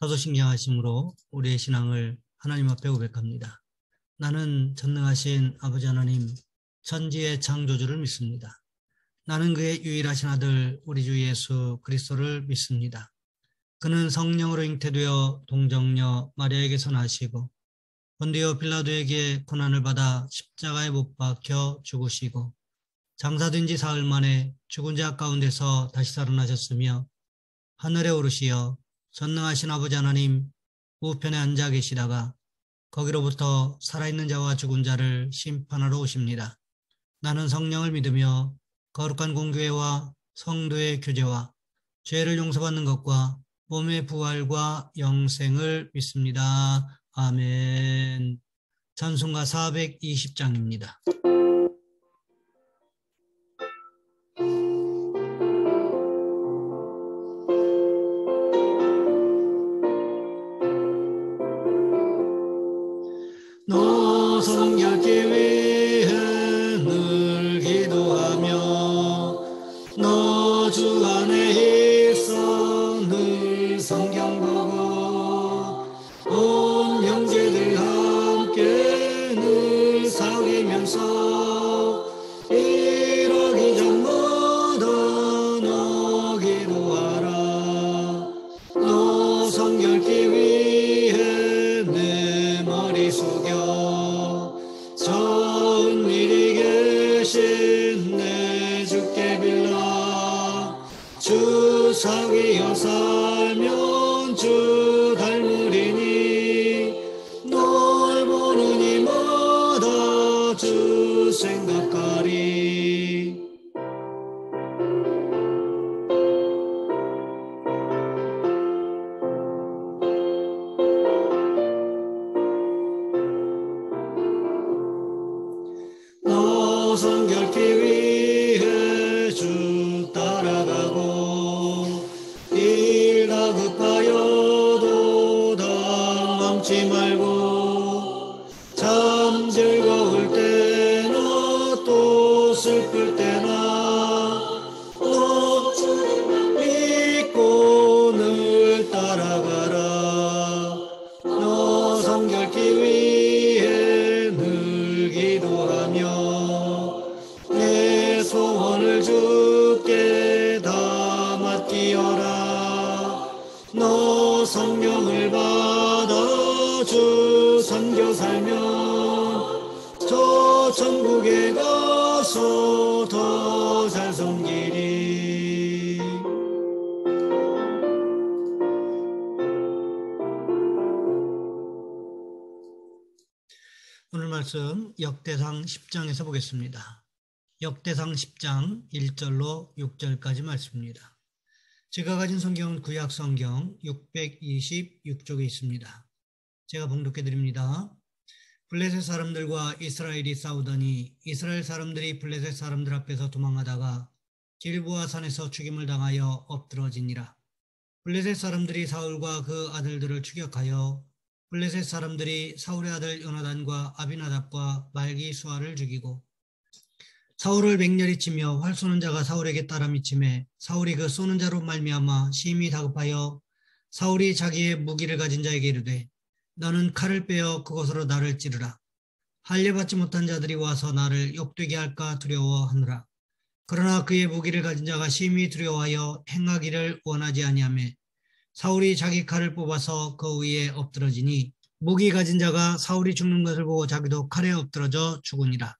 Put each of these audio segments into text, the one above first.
사도신경하심으로 우리의 신앙을 하나님 앞에 고백합니다. 나는 전능하신 아버지 하나님 천지의 창조주를 믿습니다. 나는 그의 유일하신 아들 우리 주 예수 그리스도를 믿습니다. 그는 성령으로 잉태되어 동정녀 마리아에게서 나시고 본디오 빌라도에게 고난을 받아 십자가에 못 박혀 죽으시고 장사된 지 사흘 만에 죽은 자 가운데서 다시 살아나셨으며 하늘에 오르시어 전능하신 아버지 하나님 우편에 앉아 계시다가 거기로부터 살아있는 자와 죽은 자를 심판하러 오십니다. 나는 성령을 믿으며 거룩한 공교회와 성도의 교제와 죄를 용서받는 것과 몸의 부활과 영생을 믿습니다. 아멘. 찬송가 420장입니다. 너 성결케 위해 늘 기도하며 너 주 안에 있어 늘 성경 보고 온 형제들 함께 늘 사귀면서 이러기 전마다 너 기도하라. 너 성결케 위해 내 머리 숙여 저 은밀히 계신 내 주께 빌라. 주 사귀어 살면 주 닮으리니 널 보는 이마다 주 생각하리. 너 성결케 위해 주 따라가고 일 다급하여도 당망치 말고 참 즐거울 때나 또 슬플 때나 너 주님만 믿고 늘 따라가라. 너 성결케 위해 늘 기도하며 내 소원을 주께 다 맡기어라. 너 성령을 받아 주 섬겨 살면 저 천국에 가서 더 잘 섬기리. 오늘 말씀 역대상 10장에서 보겠습니다. 역대상 10장 1절로 6절까지 말씀입니다. 제가 가진 성경은 구약 성경 626쪽에 있습니다. 제가 봉독해 드립니다. 블레셋 사람들과 이스라엘이 싸우더니 이스라엘 사람들이 블레셋 사람들 앞에서 도망하다가 길보아 산에서 죽임을 당하여 엎드러지니라. 블레셋 사람들이 사울과 그 아들들을 추격하여 블레셋 사람들이 사울의 아들 요나단과 아비나답과 말기수아를 죽이고 사울을 맹렬히 치며 활 쏘는 자가 사울에게 따라 미치매 사울이 그 쏘는 자로 말미암아 심히 다급하여 사울이 자기의 무기를 가진 자에게 이르되 너는 칼을 빼어 그것으로 나를 찌르라. 할례받지 못한 자들이 와서 나를 욕되게 할까 두려워하느라. 그러나 그의 무기를 가진 자가 심히 두려워하여 행하기를 원하지 아니하며 사울이 자기 칼을 뽑아서 그 위에 엎드러지니 무기 가진 자가 사울이 죽는 것을 보고 자기도 칼에 엎드러져 죽으니라.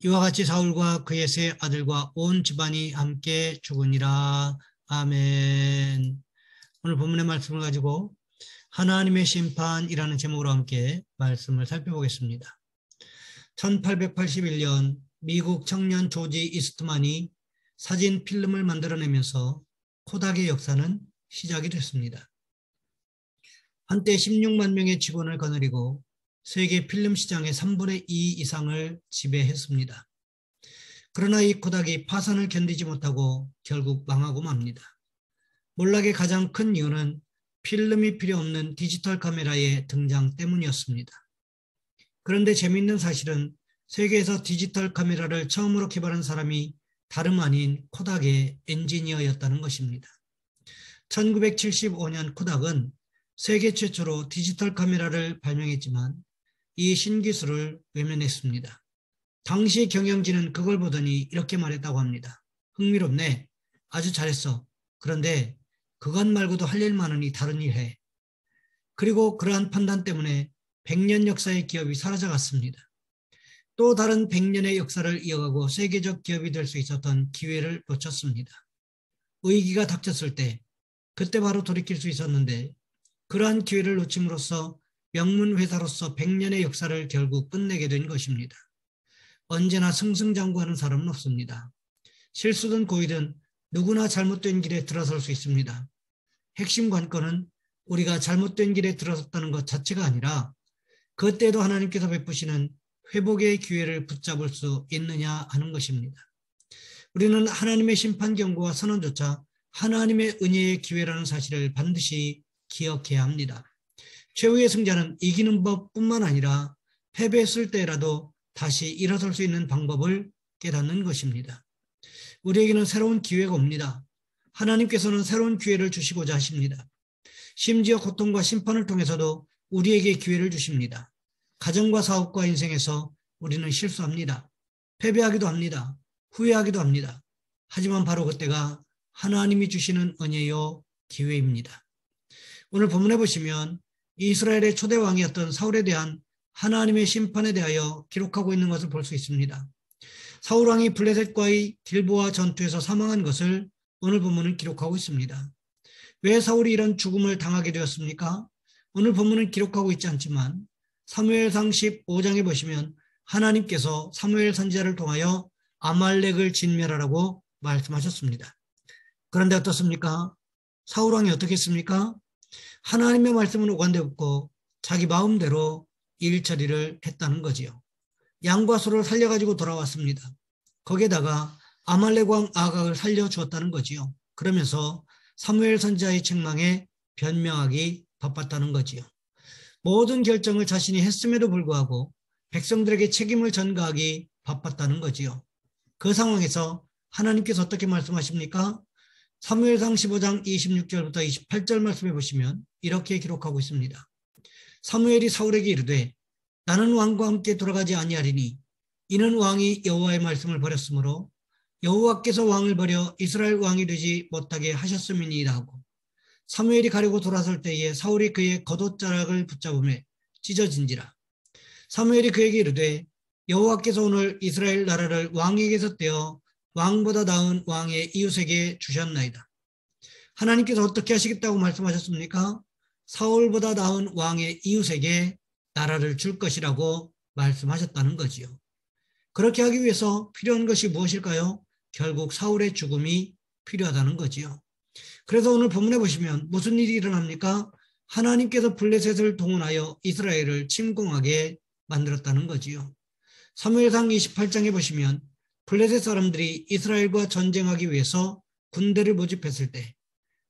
이와 같이 사울과 그의 세 아들과 온 집안이 함께 죽으니라. 아멘. 오늘 본문의 말씀을 가지고 하나님의 심판이라는 제목으로 함께 말씀을 살펴보겠습니다. 1881년 미국 청년 조지 이스트만이 사진 필름을 만들어내면서 코닥의 역사는 시작이 됐습니다. 한때 16만 명의 직원을 거느리고 세계 필름 시장의 3분의 2 이상을 지배했습니다. 그러나 이 코닥이 파산을 견디지 못하고 결국 망하고 맙니다. 몰락의 가장 큰 이유는 필름이 필요 없는 디지털 카메라의 등장 때문이었습니다. 그런데 재미있는 사실은 세계에서 디지털 카메라를 처음으로 개발한 사람이 다름 아닌 코닥의 엔지니어였다는 것입니다. 1975년 코닥은 세계 최초로 디지털 카메라를 발명했지만 이 신기술을 외면했습니다. 당시 경영진은 그걸 보더니 이렇게 말했다고 합니다. 흥미롭네. 아주 잘했어. 그런데 그것 말고도 할 일 많으니 다른 일 해. 그리고 그러한 판단 때문에 100년 역사의 기업이 사라져갔습니다. 또 다른 100년의 역사를 이어가고 세계적 기업이 될 수 있었던 기회를 놓쳤습니다. 위기가 닥쳤을 때 그때 바로 돌이킬 수 있었는데 그러한 기회를 놓침으로써 명문 회사로서 100년의 역사를 결국 끝내게 된 것입니다. 언제나 승승장구하는 사람은 없습니다. 실수든 고의든 누구나 잘못된 길에 들어설 수 있습니다. 핵심 관건은 우리가 잘못된 길에 들어섰다는 것 자체가 아니라 그때도 하나님께서 베푸시는 회복의 기회를 붙잡을 수 있느냐 하는 것입니다. 우리는 하나님의 심판 경고와 선언조차 하나님의 은혜의 기회라는 사실을 반드시 기억해야 합니다. 최후의 승자는 이기는 법뿐만 아니라 패배했을 때라도 다시 일어설 수 있는 방법을 깨닫는 것입니다. 우리에게는 새로운 기회가 옵니다. 하나님께서는 새로운 기회를 주시고자 하십니다. 심지어 고통과 심판을 통해서도 우리에게 기회를 주십니다. 가정과 사업과 인생에서 우리는 실수합니다. 패배하기도 합니다. 후회하기도 합니다. 하지만 바로 그때가 하나님이 주시는 은혜요 기회입니다. 오늘 본문에 보시면 이스라엘의 초대 왕이었던 사울에 대한 하나님의 심판에 대하여 기록하고 있는 것을 볼 수 있습니다. 사울 왕이 블레셋과의 길보아 전투에서 사망한 것을 오늘 본문은 기록하고 있습니다. 왜 사울이 이런 죽음을 당하게 되었습니까? 오늘 본문은 기록하고 있지 않지만 사무엘상 15장에 보시면 하나님께서 사무엘 선지자를 통하여 아말렉을 진멸하라고 말씀하셨습니다. 그런데 어떻습니까? 사울 왕이 어떻게 했습니까? 하나님의 말씀은 오간데 없고 자기 마음대로 일 처리를 했다는 거지요. 양과 소를 살려가지고 돌아왔습니다. 거기에다가 아말렉 왕 아각을 살려주었다는 거지요. 그러면서 사무엘 선지자의 책망에 변명하기 바빴다는 거지요. 모든 결정을 자신이 했음에도 불구하고 백성들에게 책임을 전가하기 바빴다는 거지요. 그 상황에서 하나님께서 어떻게 말씀하십니까? 사무엘상 15장 26절부터 28절 말씀해 보시면 이렇게 기록하고 있습니다. 사무엘이 사울에게 이르되 나는 왕과 함께 돌아가지 아니하리니 이는 왕이 여호와의 말씀을 버렸으므로 여호와께서 왕을 버려 이스라엘 왕이 되지 못하게 하셨음이니이다 하고 사무엘이 가려고 돌아설 때에 사울이 그의 겉옷자락을 붙잡음에 찢어진지라. 사무엘이 그에게 이르되 여호와께서 오늘 이스라엘 나라를 왕에게서 떼어 왕보다 나은 왕의 이웃에게 주셨나이다. 하나님께서 어떻게 하시겠다고 말씀하셨습니까? 사울보다 나은 왕의 이웃에게 나라를 줄 것이라고 말씀하셨다는 거지요. 그렇게 하기 위해서 필요한 것이 무엇일까요? 결국 사울의 죽음이 필요하다는 거지요. 그래서 오늘 본문에 보시면 무슨 일이 일어납니까? 하나님께서 블레셋을 동원하여 이스라엘을 침공하게 만들었다는 거지요. 사무엘상 28장에 보시면 블레셋 사람들이 이스라엘과 전쟁하기 위해서 군대를 모집했을 때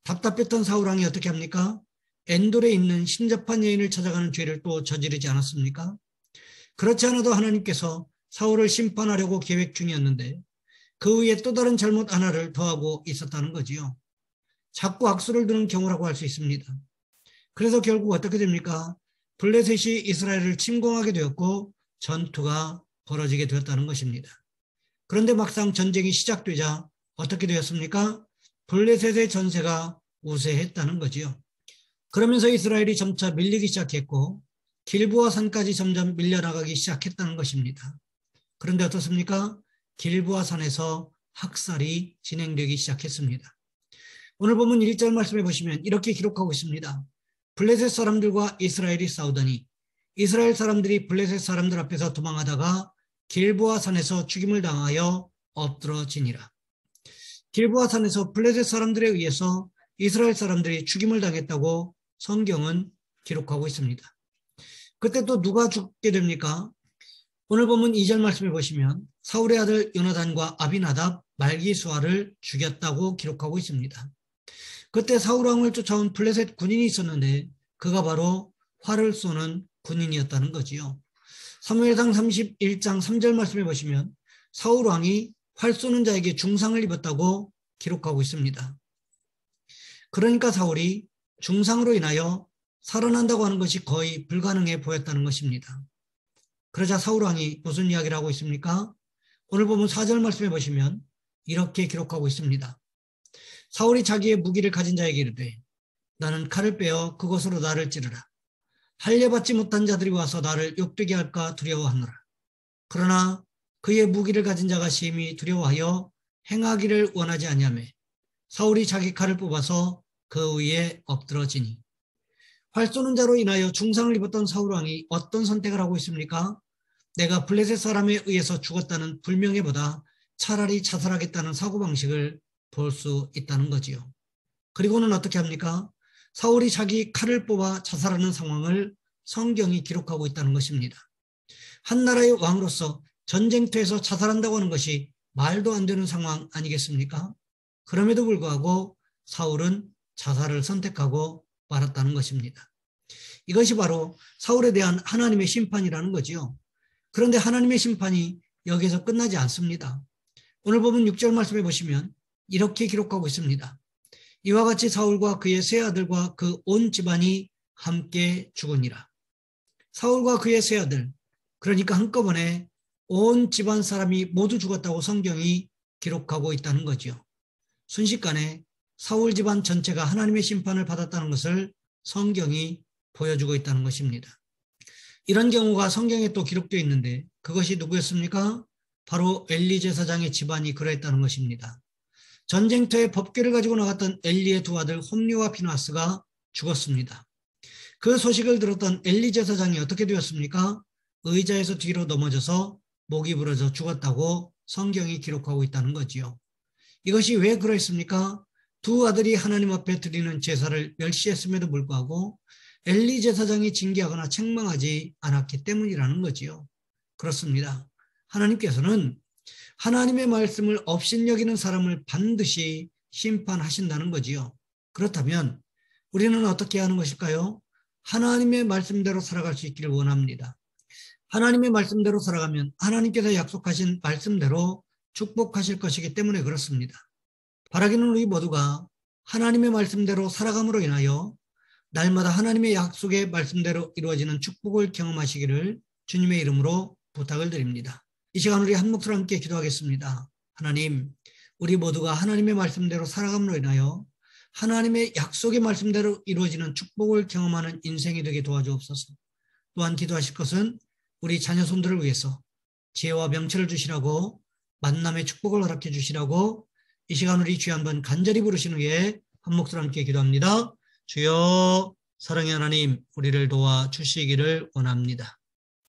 답답했던 사울 왕이 어떻게 합니까? 엔돌에 있는 신접한 여인을 찾아가는 죄를 또 저지르지 않았습니까? 그렇지 않아도 하나님께서 사울을 심판하려고 계획 중이었는데 그 위에 또 다른 잘못 하나를 더하고 있었다는 거지요. 자꾸 악수를 두는 경우라고 할 수 있습니다. 그래서 결국 어떻게 됩니까? 블레셋이 이스라엘을 침공하게 되었고 전투가 벌어지게 되었다는 것입니다. 그런데 막상 전쟁이 시작되자 어떻게 되었습니까? 블레셋의 전세가 우세했다는 거지요. 그러면서 이스라엘이 점차 밀리기 시작했고 길보아 산까지 점점 밀려나가기 시작했다는 것입니다. 그런데 어떻습니까? 길보아 산에서 학살이 진행되기 시작했습니다. 오늘 본문 1절 말씀해 보시면 이렇게 기록하고 있습니다. 블레셋 사람들과 이스라엘이 싸우더니 이스라엘 사람들이 블레셋 사람들 앞에서 도망하다가 길보아 산에서 죽임을 당하여 엎드러지니라. 길보아 산에서 블레셋 사람들에 의해서 이스라엘 사람들이 죽임을 당했다고 성경은 기록하고 있습니다. 그때 또 누가 죽게 됩니까? 오늘 본문 2절 말씀해 보시면 사울의 아들 요나단과 아비나답, 말기수아를 죽였다고 기록하고 있습니다. 그때 사울 왕을 쫓아온 블레셋 군인이 있었는데 그가 바로 활을 쏘는 군인이었다는 거지요. 사무엘상 31장 3절 말씀해 보시면 사울 왕이 활 쏘는 자에게 중상을 입었다고 기록하고 있습니다. 그러니까 사울이 중상으로 인하여 살아난다고 하는 것이 거의 불가능해 보였다는 것입니다. 그러자 사울왕이 무슨 이야기를 하고 있습니까? 오늘 보면 4절 말씀해 보시면 이렇게 기록하고 있습니다. 사울이 자기의 무기를 가진 자에게 이르되 나는 칼을 빼어 그것으로 나를 찌르라. 할례받지 못한 자들이 와서 나를 욕되게 할까 두려워하노라. 그러나 그의 무기를 가진 자가 심히 두려워하여 행하기를 원하지 아니하매 사울이 자기 칼을 뽑아서 그 위에 엎드러지니. 활 쏘는 자로 인하여 중상을 입었던 사울왕이 어떤 선택을 하고 있습니까? 내가 블레셋 사람에 의해서 죽었다는 불명예보다 차라리 자살하겠다는 사고방식을 볼 수 있다는 거지요. 그리고는 어떻게 합니까? 사울이 자기 칼을 뽑아 자살하는 상황을 성경이 기록하고 있다는 것입니다. 한 나라의 왕으로서 전쟁터에서 자살한다고 하는 것이 말도 안 되는 상황 아니겠습니까? 그럼에도 불구하고 사울은 자살을 선택하고 말았다는 것입니다. 이것이 바로 사울에 대한 하나님의 심판이라는 거지요. 그런데 하나님의 심판이 여기서 끝나지 않습니다. 오늘 보면 6절 말씀해 보시면 이렇게 기록하고 있습니다. 이와 같이 사울과 그의 세 아들과 그 온 집안이 함께 죽으니라. 사울과 그의 세 아들, 그러니까 한꺼번에 온 집안 사람이 모두 죽었다고 성경이 기록하고 있다는 거죠. 순식간에 사울 집안 전체가 하나님의 심판을 받았다는 것을 성경이 보여주고 있다는 것입니다. 이런 경우가 성경에 또 기록되어 있는데 그것이 누구였습니까? 바로 엘리 제사장의 집안이 그러했다는 것입니다. 전쟁터에 법궤를 가지고 나갔던 엘리의 두 아들 홈리와 피나스가 죽었습니다. 그 소식을 들었던 엘리 제사장이 어떻게 되었습니까? 의자에서 뒤로 넘어져서 목이 부러져 죽었다고 성경이 기록하고 있다는 거지요. 이것이 왜 그랬습니까? 두 아들이 하나님 앞에 드리는 제사를 멸시했음에도 불구하고 엘리 제사장이 징계하거나 책망하지 않았기 때문이라는 거지요. 그렇습니다. 하나님께서는 하나님의 말씀을 업신여기는 사람을 반드시 심판하신다는 거지요. 그렇다면 우리는 어떻게 하는 것일까요? 하나님의 말씀대로 살아갈 수 있기를 원합니다. 하나님의 말씀대로 살아가면 하나님께서 약속하신 말씀대로 축복하실 것이기 때문에 그렇습니다. 바라기는 우리 모두가 하나님의 말씀대로 살아감으로 인하여 날마다 하나님의 약속의 말씀대로 이루어지는 축복을 경험하시기를 주님의 이름으로 부탁을 드립니다. 이 시간 우리 한 목소리로 함께 기도하겠습니다. 하나님, 우리 모두가 하나님의 말씀대로 살아감으로 인하여 하나님의 약속의 말씀대로 이루어지는 축복을 경험하는 인생이 되게 도와주옵소서. 또한 기도하실 것은 우리 자녀 손들을 위해서 지혜와 명철을 주시라고 만남의 축복을 허락해 주시라고 이 시간 우리 주여 한번 간절히 부르신 후에 한 목소리로 함께 기도합니다. 주여, 사랑의 하나님, 우리를 도와주시기를 원합니다.